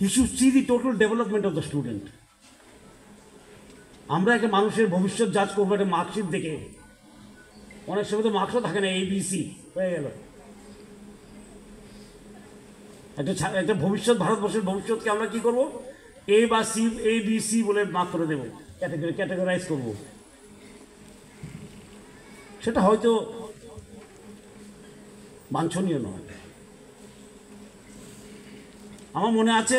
He should see the total development of the student. আমরা একটা মানুষের ভবিষ্যৎ জাজ করবো একটা মার্কশিট দেখে, অনেক সময় তো মার্কসও থাকে না, ABC হয়ে গেল। একটা ভবিষ্যৎ, ভারতবর্ষের ভবিষ্যৎকে আমরা কি করবো, A বা C, ABC বলে মার্ক করে দেবো, ক্যাটাগরাইজ করবো। সেটা হয়তো বাঞ্ছনীয় নয়। আমার মনে আছে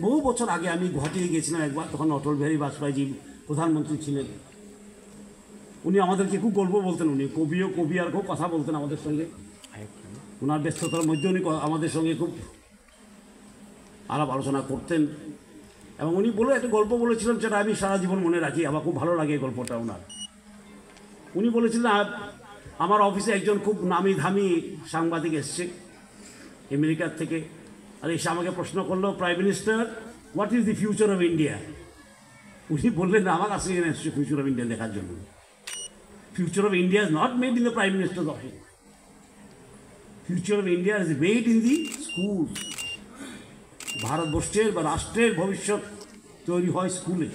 বহু বছর আগে আমি গুয়াহাটিতে গিয়েছিলাম একবার, তখন অটল বিহারী বাজপেয়ীজি প্রধানমন্ত্রী ছিলেন। উনি আমাদেরকে খুব গল্প বলতেন, উনি কবি আর খুব কথা বলতেন আমাদের সঙ্গে। ওনার ব্যস্ততার মধ্যে উনি আমাদের সঙ্গে খুব আলাপ আলোচনা করতেন। এবং উনি একটা গল্প বলেছিলেন, যেটা আমি সারা জীবন মনে রাখি, আমার খুব ভালো লাগে এই গল্পটা ওনার। উনি বলেছিলেন, আমার অফিসে একজন খুব নামি ধামি সাংবাদিক এসছে আমেরিকার থেকে, আর এসে আমাকে প্রশ্ন করলো, prime minister, what is the future of India? উনি বললেন, আমার কাছে এসছে ফিউচার অফ ইন্ডিয়া দেখার জন্য। Future of India is not made in the prime ministers office, future of India is made in the school. ভারতবর্ষের বা রাষ্ট্রের ভবিষ্যৎ তৈরি হয় স্কুলে।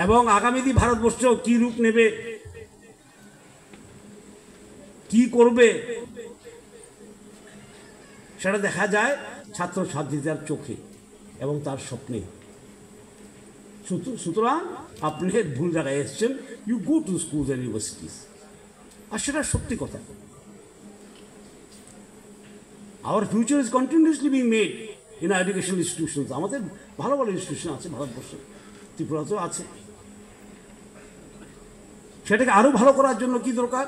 এবং আগামী দিন ভারতবর্ষ কি রূপ নেবে, কি করবে, সেটা দেখা যায় ছাত্রছাত্রীদের চোখে এবং তার স্বপ্নে। সুতরাং আপনি ভুল জায়গায় এসছেন, you go to schools and universities. আর সেটা সত্যি কথা। Our future is continuously being made in educational institutions. আমাদের ভালো ভালো ইনস্টিটিউশন আছে ভারতবর্ষে, ত্রিপুরাতেও আছে। সেটাকে আরও ভালো করার জন্য কি দরকার?